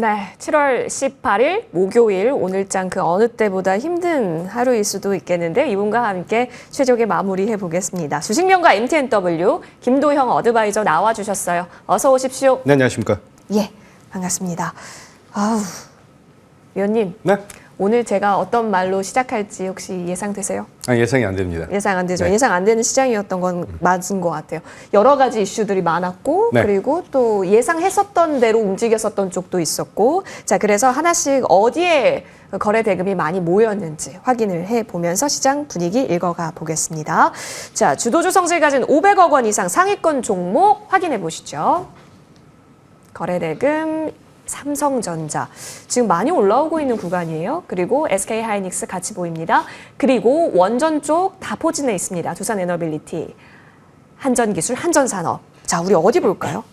네, 7월 18일 목요일 오늘장 그 어느 때보다 힘든 하루일 수도 있겠는데 이분과 함께 최적의 마무리해 보겠습니다. 주식명가 MTNW 김도형 어드바이저 나와주셨어요. 어서 오십시오. 네, 안녕하십니까. 예, 반갑습니다. 아우, 위원님. 네. 오늘 제가 어떤 말로 시작할지 혹시 예상되세요? 예상이 안 됩니다. 예상 안 되죠. 네. 예상 안 되는 시장이었던 건 맞은 것 같아요. 여러 가지 이슈들이 많았고 네. 그리고 또 예상했었던 대로 움직였었던 쪽도 있었고 자 그래서 하나씩 어디에 거래 대금이 많이 모였는지 확인을 해보면서 시장 분위기 읽어가 보겠습니다. 자 주도주 성질 가진 500억 원 이상 상위권 종목 확인해 보시죠. 거래 대금 삼성전자 지금 많이 올라오고 있는 구간이에요. 그리고 SK하이닉스 같이 보입니다. 그리고 원전 쪽 다 포진해 있습니다. 두산에너빌리티, 한전기술, 한전산업. 자, 우리 어디 볼까요?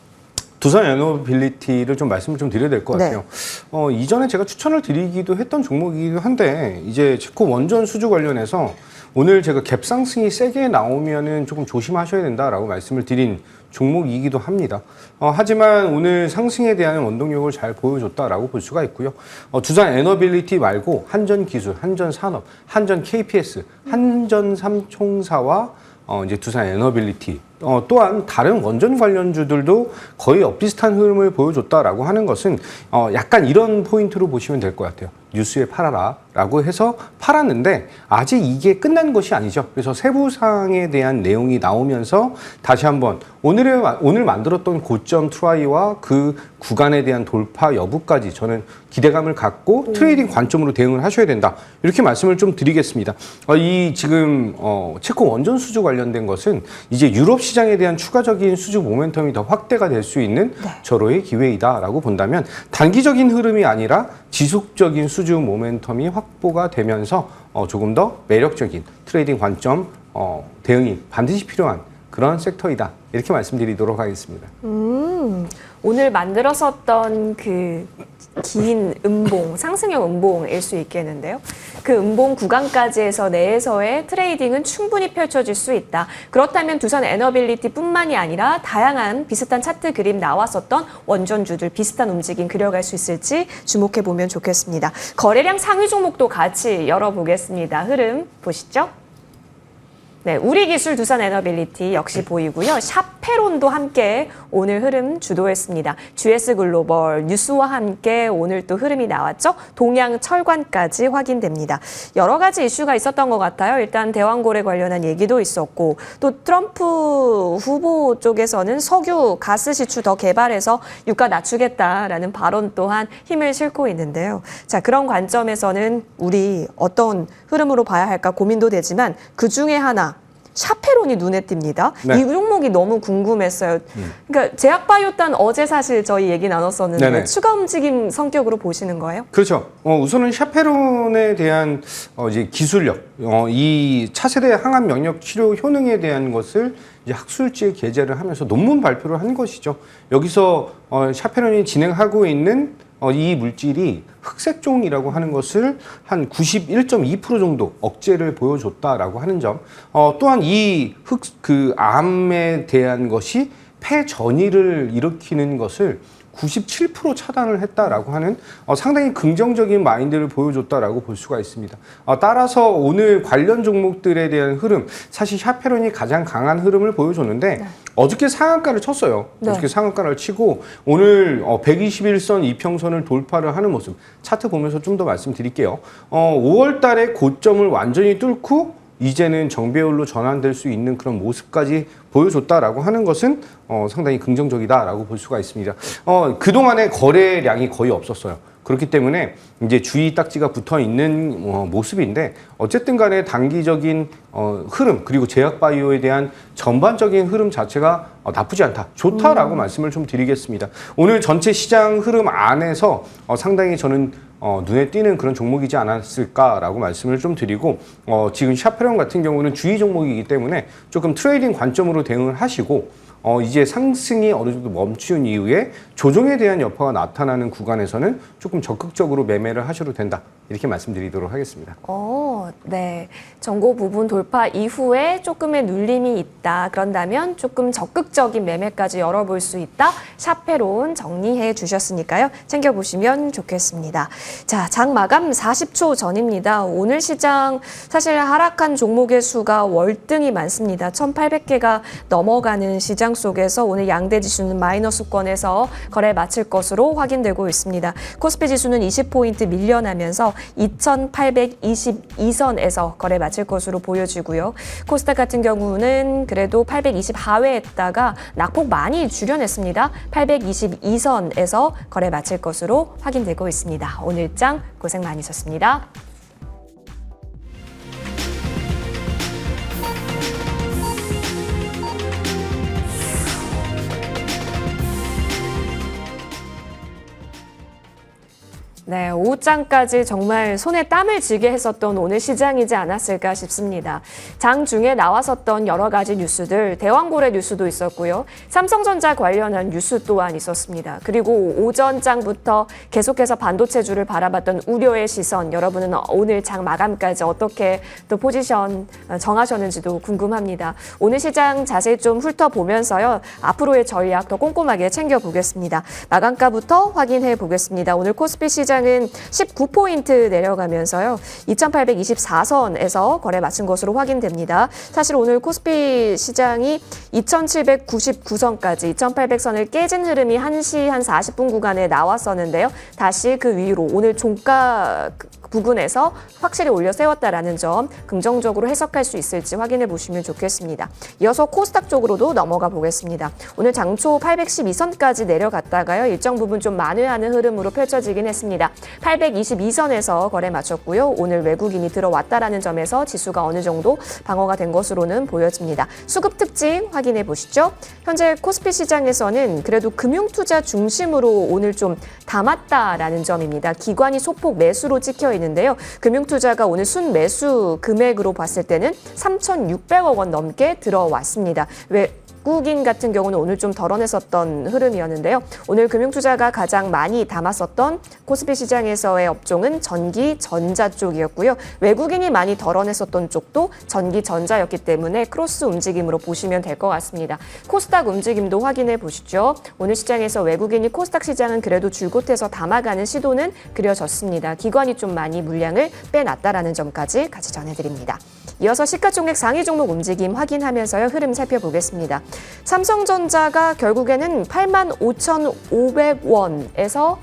두산에너빌리티를 좀 말씀을 좀 드려야 될 것 같아요. 네. 이전에 제가 추천을 드리기도 했던 종목이기도 한데 이제 체코 원전 수주 관련해서 오늘 제가 갭상승이 세게 나오면은 조금 조심하셔야 된다라고 말씀을 드린 종목이기도 합니다. 하지만 오늘 상승에 대한 원동력을 잘 보여줬다라고 볼 수가 있고요. 두산 에너빌리티 말고 한전기술, 한전산업, 한전 KPS, 한전삼총사와 이제 두산 에너빌리티 또한 다른 원전 관련주들도 거의 엇비슷한 흐름을 보여줬다라고 하는 것은 약간 이런 포인트로 보시면 될 것 같아요. 뉴스에 팔아라라고 해서 팔았는데 아직 이게 끝난 것이 아니죠. 그래서 세부 사항에 대한 내용이 나오면서 다시 한번 오늘 만들었던 고점 트라이와 그 구간에 대한 돌파 여부까지 저는 기대감을 갖고 트레이딩 관점으로 대응을 하셔야 된다. 이렇게 말씀을 좀 드리겠습니다. 이 지금 체코 원전 수주 관련된 것은 이제 유럽 시장에 대한 추가적인 수주 모멘텀이 더 확대가 될 수 있는 절호의 기회이다라고 본다면 단기적인 흐름이 아니라 지속적인 수주 모멘텀이 확보가 되면서 조금 더 매력적인 트레이딩 관점 대응이 반드시 필요한 그런 섹터이다. 이렇게 말씀드리도록 하겠습니다. 오늘 만들었었던 그 긴 음봉, 상승형 음봉일 수 있겠는데요. 그 음봉 구간까지 해서 내에서의 트레이딩은 충분히 펼쳐질 수 있다. 그렇다면 두산 에너빌리티뿐만이 아니라 다양한 비슷한 차트 그림 나왔었던 원전주들 비슷한 움직임 그려갈 수 있을지 주목해 보면 좋겠습니다. 거래량 상위 종목도 같이 열어보겠습니다. 흐름 보시죠. 네, 우리기술 두산에너빌리티 역시 보이고요. 샤페론도 함께 오늘 흐름 주도했습니다. GS글로벌 뉴스와 함께 오늘 또 흐름이 나왔죠. 동양철관까지 확인됩니다. 여러 가지 이슈가 있었던 것 같아요. 일단 대왕고래 관련한 얘기도 있었고 또 트럼프 후보 쪽에서는 석유, 가스 시추 더 개발해서 유가 낮추겠다라는 발언 또한 힘을 싣고 있는데요. 자, 그런 관점에서는 우리 어떤 흐름으로 봐야 할까 고민도 되지만 그중에 하나 샤페론이 눈에 띕니다. 네. 이 종목이 너무 궁금했어요. 그러니까 제약바이오단 어제 사실 저희 얘기 나눴었는데 네네. 추가 움직임 성격으로 보시는 거예요? 그렇죠. 우선은 샤페론에 대한 이제 기술력, 이 차세대 항암 면역 치료 효능에 대한 것을 이제 학술지에 게재를 하면서 논문 발표를 한 것이죠. 여기서 샤페론이 진행하고 있는 이 물질이 흑색종이라고 하는 것을 한 91.2% 정도 억제를 보여줬다라고 하는 점. 또한 이 암에 대한 것이 폐 전이를 일으키는 것을 97% 차단을 했다라고 하는 상당히 긍정적인 마인드를 보여줬다라고 볼 수가 있습니다. 따라서 오늘 관련 종목들에 대한 흐름, 사실 샤페론이 가장 강한 흐름을 보여줬는데 어저께 상한가를 쳤어요. 어저께 상한가를 치고 오늘 121선 이평선을 돌파를 하는 모습 차트 보면서 좀 더 말씀드릴게요. 5월 달에 고점을 완전히 뚫고 이제는 정배율로 전환될 수 있는 그런 모습까지 보여줬다라고 하는 것은 상당히 긍정적이다라고 볼 수가 있습니다. 그동안에 거래량이 거의 없었어요. 그렇기 때문에 이제 주의 딱지가 붙어 있는 모습인데 어쨌든 간에 단기적인 흐름 그리고 제약바이오에 대한 전반적인 흐름 자체가 나쁘지 않다. 좋다라고 말씀을 좀 드리겠습니다. 오늘 전체 시장 흐름 안에서 상당히 저는 눈에 띄는 그런 종목이지 않았을까라고 말씀을 좀 드리고 지금 샤페론 같은 경우는 주의 종목이기 때문에 조금 트레이딩 관점으로 대응을 하시고 이제 상승이 어느 정도 멈춘 이후에 조정에 대한 여파가 나타나는 구간에서는 조금 적극적으로 매매를 하셔도 된다. 이렇게 말씀드리도록 하겠습니다. 네. 전고 부분 돌파 이후에 조금의 눌림이 있다. 그런다면 조금 적극적인 매매까지 열어볼 수 있다. 샤페론 정리해 주셨으니까요. 챙겨보시면 좋겠습니다. 자, 장 마감 40초 전입니다. 오늘 시장 사실 하락한 종목의 수가 월등히 많습니다. 1,800개가 넘어가는 시장 속에서 오늘 양대 지수는 마이너스권에서 거래 마칠 것으로 확인되고 있습니다. 코스피 지수는 20포인트 밀려나면서 2,822선에서 거래 마칠 것으로 보여지고요. 코스닥 같은 경우는 그래도 820 하회했다가 낙폭 많이 줄여냈습니다. 822선에서 거래 마칠 것으로 확인되고 있습니다. 오늘 장 고생 많으셨습니다. 네, 오후장까지 정말 손에 땀을 쥐게 했었던 오늘 시장이지 않았을까 싶습니다. 장 중에 나왔었던 여러 가지 뉴스들, 대왕고래 뉴스도 있었고요. 삼성전자 관련한 뉴스 또한 있었습니다. 그리고 오전장부터 계속해서 반도체주를 바라봤던 우려의 시선, 여러분은 오늘 장 마감까지 어떻게 또 포지션 정하셨는지도 궁금합니다. 오늘 시장 자세히 좀 훑어보면서요. 앞으로의 전략 더 꼼꼼하게 챙겨보겠습니다. 마감가부터 확인해 보겠습니다. 오늘 코스피 시장 은 19포인트 내려가면서요. 2,824선에서 거래 마친 것으로 확인됩니다. 사실 오늘 코스피 시장이 2,799선까지 2,800선을 깨진 흐름이 1시 한 40분 구간에 나왔었는데요. 다시 그 위로 오늘 종가 부근에서 확실히 올려 세웠다라는 점 긍정적으로 해석할 수 있을지 확인해 보시면 좋겠습니다. 이어서 코스닥 쪽으로도 넘어가 보겠습니다. 오늘 장초 812선까지 내려갔다가요. 일정 부분 좀 만회하는 흐름으로 펼쳐지긴 했습니다. 822선에서 거래 마쳤고요. 오늘 외국인이 들어왔다라는 점에서 지수가 어느 정도 방어가 된 것으로는 보여집니다. 수급 특징 확인해 보시죠. 현재 코스피 시장에서는 그래도 금융투자 중심으로 오늘 좀 담았다라는 점입니다. 기관이 소폭 매수로 찍혀 있는데요. 금융투자가 오늘 순매수 금액으로 봤을 때는 3,600억 원 넘게 들어왔습니다. 외국인 같은 경우는 오늘 좀 덜어냈었던 흐름이었는데요. 오늘 금융투자가 가장 많이 담았었던 코스피 시장에서의 업종은 전기, 전자 쪽이었고요. 외국인이 많이 덜어냈었던 쪽도 전기, 전자였기 때문에 크로스 움직임으로 보시면 될 것 같습니다. 코스닥 움직임도 확인해 보시죠. 오늘 시장에서 외국인이 코스닥 시장은 그래도 줄곧 해서 담아가는 시도는 그려졌습니다. 기관이 좀 많이 물량을 빼놨다라는 점까지 같이 전해드립니다. 이어서 시가총액 상위 종목 움직임 확인하면서요. 흐름 살펴보겠습니다. 삼성전자가 결국에는 85,500원에서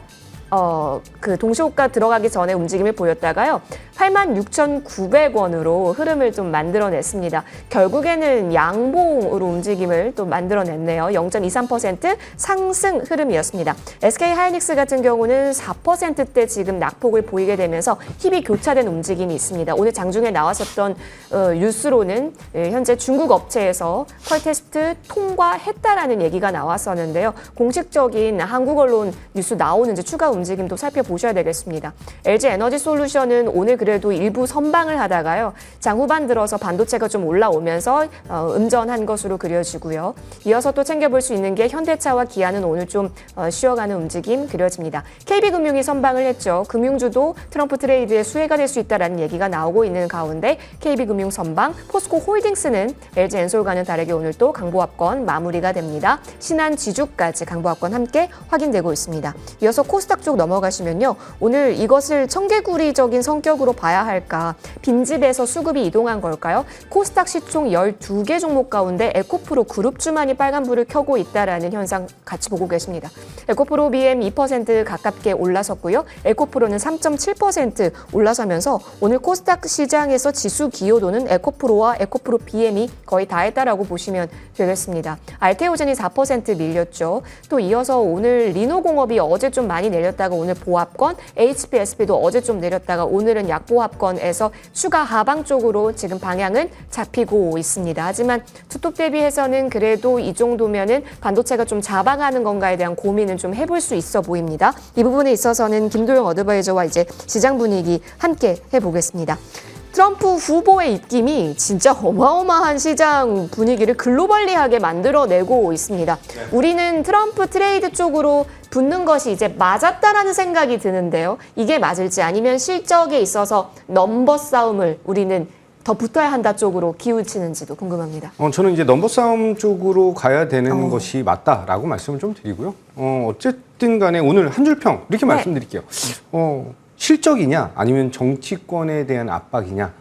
그 동시호가 들어가기 전에 움직임을 보였다가요. 86,900원으로 흐름을 좀 만들어냈습니다. 결국에는 양봉으로 움직임을 또 만들어냈네요. 0.23% 상승 흐름이었습니다. SK하이닉스 같은 경우는 4%대 지금 낙폭을 보이게 되면서 힘이 교차된 움직임이 있습니다. 오늘 장중에 나왔었던 뉴스로는 현재 중국 업체에서 퀄 테스트 통과했다라는 얘기가 나왔었는데요. 공식적인 한국 언론 뉴스 나오는지 추가 움직임도 살펴보셔야 되겠습니다. LG에너지솔루션은 오늘 그래도 일부 선방을 하다가요. 장 후반 들어서 반도체가 좀 올라오면서 음전한 것으로 그려지고요. 이어서 또 챙겨볼 수 있는 게 현대차와 기아는 오늘 좀 쉬어가는 움직임 그려집니다. KB금융이 선방을 했죠. 금융주도 트럼프 트레이드의 수혜가 될 수 있다는 얘기가 나오고 있는 가운데 KB금융 선방, 포스코홀딩스는 LG엔솔과는 다르게 오늘 또 강보합권 마무리가 됩니다. 신한지주까지 강보합권 함께 확인되고 있습니다. 이어서 코스닥 쪽 넘어가시면요. 오늘 이것을 청개구리적인 성격으로 봐야 할까? 빈집에서 수급이 이동한 걸까요? 코스닥 시총 12개 종목 가운데 에코프로 그룹주만이 빨간불을 켜고 있다라는 현상 같이 보고 계십니다. 에코프로 BM 2% 가깝게 올라섰고요. 에코프로는 3.7% 올라서면서 오늘 코스닥 시장에서 지수 기여도는 에코프로와 에코프로 BM이 거의 다 했다라고 보시면 되겠습니다. 알테오젠이 4% 밀렸죠. 또 이어서 오늘 리노공업이 어제 좀 많이 내렸다가 오늘 보합권, HPSP도 어제 좀 내렸다가 오늘은 약보합권에서 추가 하방 쪽으로 지금 방향은 잡히고 있습니다. 하지만 투톱 대비해서는 그래도 이 정도면은 반도체가 좀 자방하는 건가에 대한 고민은 좀 해볼 수 있어 보입니다. 이 부분에 있어서는 김도영 어드바이저와 이제 시장 분위기 함께 해보겠습니다. 트럼프 후보의 입김이 진짜 어마어마한 시장 분위기를 글로벌리하게 만들어내고 있습니다. 우리는 트럼프 트레이드 쪽으로 붙는 것이 이제 맞았다라는 생각이 드는데요. 이게 맞을지 아니면 실적에 있어서 넘버 싸움을 우리는 더 붙어야 한다 쪽으로 기울치는지도 궁금합니다. 저는 이제 넘버 싸움 쪽으로 가야 되는 것이 맞다라고 말씀을 좀 드리고요. 어쨌든 간에 오늘 한 줄 평 이렇게 네. 말씀드릴게요. 실적이냐 아니면 정치권에 대한 압박이냐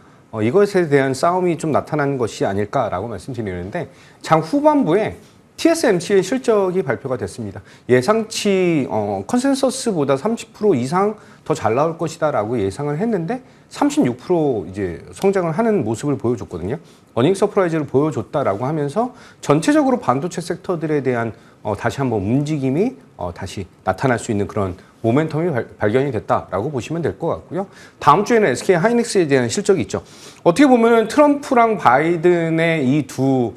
이것에 대한 싸움이 좀 나타나는 것이 아닐까라고 말씀드리는데 장 후반부에 TSMC의 실적이 발표가 됐습니다. 예상치 컨센서스보다 30% 이상 더 잘 나올 것이다라고 예상을 했는데 36% 이제 성장을 하는 모습을 보여줬거든요. 어닝 서프라이즈를 보여줬다라고 하면서 전체적으로 반도체 섹터들에 대한 다시 한번 움직임이 다시 나타날 수 있는 그런 모멘텀이 발견이 됐다라고 보시면 될 것 같고요. 다음 주에는 SK 하이닉스에 대한 실적이 있죠. 어떻게 보면은 트럼프랑 바이든의 이 두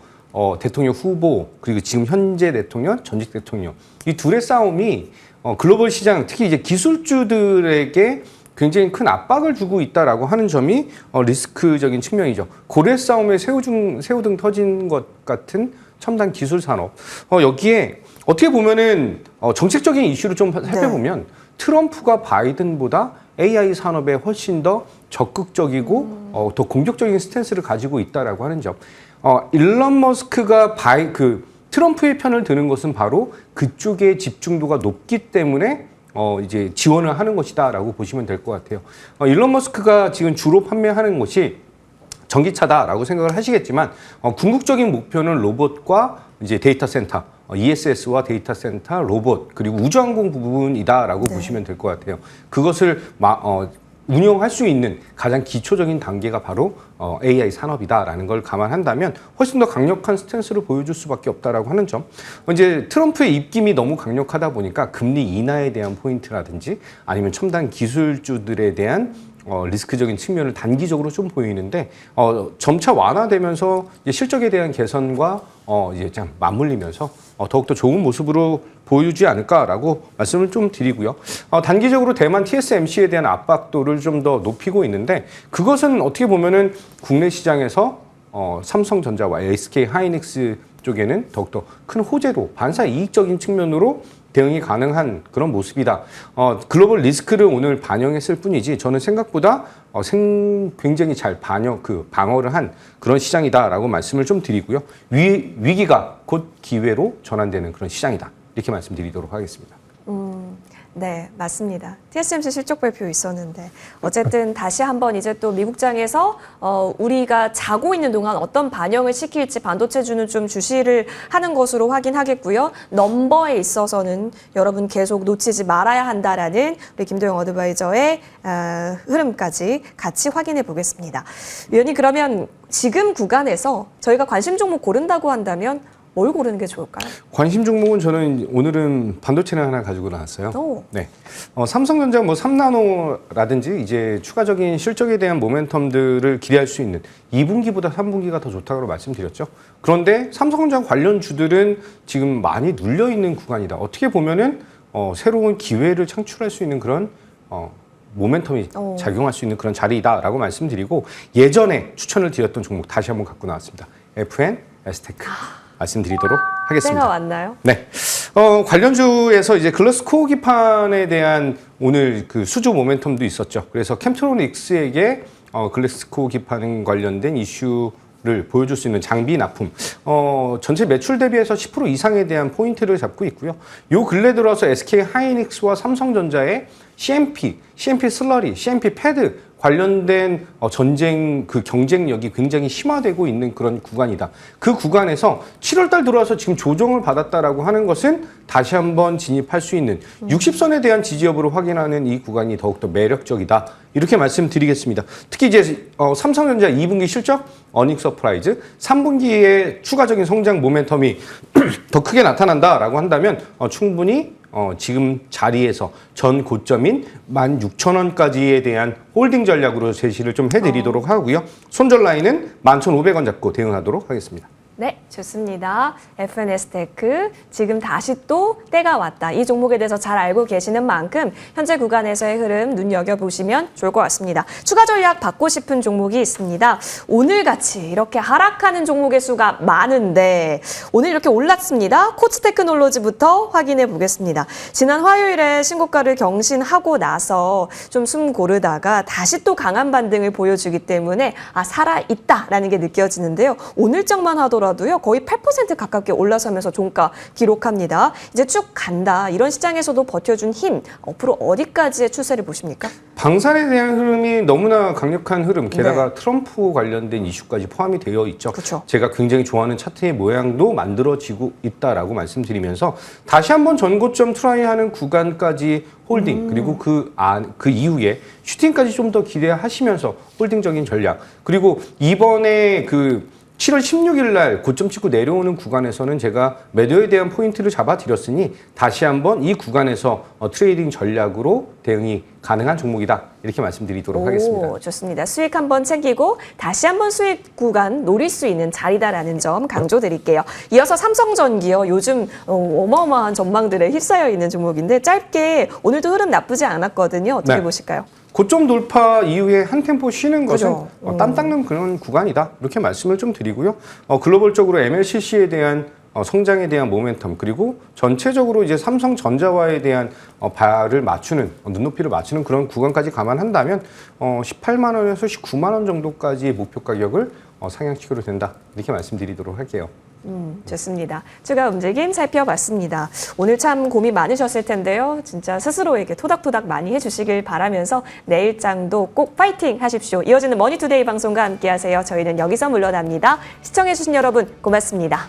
대통령 후보 그리고 지금 현재 대통령, 전직 대통령 이 둘의 싸움이 글로벌 시장 특히 이제 기술주들에게 굉장히 큰 압박을 주고 있다라고 하는 점이 리스크적인 측면이죠. 고래 싸움에 새우등 터진 것 같은 첨단 기술 산업. 여기에 어떻게 보면은 정책적인 이슈를 좀 살펴보면 트럼프가 바이든보다 AI 산업에 훨씬 더 적극적이고 더 공격적인 스탠스를 가지고 있다라고 하는 점. 일론 머스크가 트럼프의 편을 드는 것은 바로 그쪽의 집중도가 높기 때문에 이제 지원을 하는 것이다라고 보시면 될 것 같아요. 일론 머스크가 지금 주로 판매하는 것이 전기차다라고 생각을 하시겠지만 궁극적인 목표는 로봇과 이제 데이터 센터, ESS와 데이터 센터, 로봇 그리고 우주항공 부분이다라고 보시면 될 것 같아요. 그것을 운영할 수 있는 가장 기초적인 단계가 바로 AI 산업이다라는 걸 감안한다면 훨씬 더 강력한 스탠스를 보여줄 수밖에 없다라고 하는 점. 이제 트럼프의 입김이 너무 강력하다 보니까 금리 인하에 대한 포인트라든지 아니면 첨단 기술주들에 대한 리스크적인 측면을 단기적으로 좀 보이는데 점차 완화되면서 이제 실적에 대한 개선과 이제 좀 맞물리면서 더욱더 좋은 모습으로 보여주지 않을까라고 말씀을 좀 드리고요. 단기적으로 대만 TSMC에 대한 압박도를 좀 더 높이고 있는데 그것은 어떻게 보면은 국내 시장에서 삼성전자와 SK 하이닉스 쪽에는 더욱더 큰 호재로 반사 이익적인 측면으로 대응이 가능한 그런 모습이다. 글로벌 리스크를 오늘 반영했을 뿐이지 저는 생각보다 굉장히 잘 방어를 한 그런 시장이다라고 말씀을 좀 드리고요. 위기가 곧 기회로 전환되는 그런 시장이다. 이렇게 말씀드리도록 하겠습니다. 네, 맞습니다. TSMC 실적 발표 있었는데 어쨌든 다시 한번 이제 또 미국장에서 우리가 자고 있는 동안 어떤 반영을 시킬지 반도체주는 좀 주시를 하는 것으로 확인하겠고요. 넘버에 있어서는 여러분 계속 놓치지 말아야 한다라는 우리 김도영 어드바이저의 흐름까지 같이 확인해 보겠습니다. 위원님 그러면 지금 구간에서 저희가 관심 종목 고른다고 한다면 뭘 고르는 게 좋을까요? 관심 종목은 저는 오늘은 반도체를 하나 가지고 나왔어요. 오. 네. 삼성전자 3나노라든지 이제 추가적인 실적에 대한 모멘텀들을 기대할 수 있는 2분기보다 3분기가 더 좋다고 말씀드렸죠. 그런데 삼성전자 관련 주들은 지금 많이 눌려 있는 구간이다. 어떻게 보면은 새로운 기회를 창출할 수 있는 그런 모멘텀이 작용할 수 있는 그런 자리이다라고 말씀드리고 예전에 추천을 드렸던 종목 다시 한번 갖고 나왔습니다. FN, 에스테크. 말씀드리도록 하겠습니다. 때가 왔나요? 네. 관련주에서 이제 글라스코어 기판에 대한 오늘 그 수주 모멘텀도 있었죠. 그래서 캠트로닉스에게 글라스코어 기판 관련된 이슈를 보여줄 수 있는 장비 납품. 전체 매출 대비해서 10% 이상에 대한 포인트를 잡고 있고요. 요 근래 들어서 SK 하이닉스와 삼성전자의 CMP 슬러리, CMP 패드 관련된 전쟁 그 경쟁력이 굉장히 심화되고 있는 그런 구간이다. 그 구간에서 7월달 들어와서 지금 조정을 받았다라고 하는 것은 다시 한번 진입할 수 있는 60선에 대한 지지 여부를 확인하는 이 구간이 더욱더 매력적이다. 이렇게 말씀드리겠습니다. 특히 이제 삼성전자 2분기 실적, 어닝 서프라이즈, 3분기에 추가적인 성장 모멘텀이 더 크게 나타난다라고 한다면 충분히 지금 자리에서 전 고점인 16,000원까지에 대한 홀딩 전략으로 제시를 좀 해드리도록 하고요. 손절 라인은 11,500원 잡고 대응하도록 하겠습니다. 네, 좋습니다. FNS테크 지금 다시 또 때가 왔다. 이 종목에 대해서 잘 알고 계시는 만큼 현재 구간에서의 흐름 눈여겨보시면 좋을 것 같습니다. 추가 전략 받고 싶은 종목이 있습니다. 오늘같이 이렇게 하락하는 종목의 수가 많은데 오늘 이렇게 올랐습니다. 코츠테크놀로지부터 확인해 보겠습니다. 지난 화요일에 신고가를 경신하고 나서 좀 숨 고르다가 다시 또 강한 반등을 보여주기 때문에 살아있다라는 게 느껴지는데요. 오늘장만 하더라도요. 거의 8% 가깝게 올라서면서 종가 기록합니다. 이제 쭉 간다. 이런 시장에서도 버텨준 힘, 앞으로 어디까지의 추세를 보십니까? 방산에 대한 흐름이 너무나 강력한 흐름, 게다가 트럼프 관련된 이슈까지 포함이 되어 있죠. 그렇죠. 제가 굉장히 좋아하는 차트의 모양도 만들어지고 있다라고 말씀드리면서 다시 한번 전고점 트라이하는 구간까지 홀딩, 그리고 그 이후에 슈팅까지 좀 더 기대하시면서 홀딩적인 전략, 그리고 이번에 7월 16일 날 고점 찍고 내려오는 구간에서는 제가 매도에 대한 포인트를 잡아드렸으니 다시 한번 이 구간에서 트레이딩 전략으로 대응이 가능한 종목이다. 이렇게 말씀드리도록 하겠습니다. 좋습니다. 수익 한번 챙기고 다시 한번 수익 구간 노릴 수 있는 자리다라는 점 강조드릴게요. 이어서 삼성전기요. 요즘 어마어마한 전망들에 휩싸여 있는 종목인데 짧게 오늘도 흐름 나쁘지 않았거든요. 어떻게 네. 보실까요? 고점 돌파 이후에 한 템포 쉬는 것은 그죠. 땀 닦는 그런 구간이다. 이렇게 말씀을 좀 드리고요. 글로벌적으로 MLCC에 대한 성장에 대한 모멘텀, 그리고 전체적으로 이제 삼성전자와에 대한 발을 맞추는, 눈높이를 맞추는 그런 구간까지 감안한다면 18만 원에서 19만 원 정도까지의 목표 가격을 상향시켜도 된다. 이렇게 말씀드리도록 할게요. 좋습니다. 추가 움직임 살펴봤습니다. 오늘 참 고민 많으셨을 텐데요. 진짜 스스로에게 토닥토닥 많이 해주시길 바라면서 내일장도 꼭 파이팅 하십시오. 이어지는 머니투데이 방송과 함께하세요. 저희는 여기서 물러납니다. 시청해주신 여러분 고맙습니다.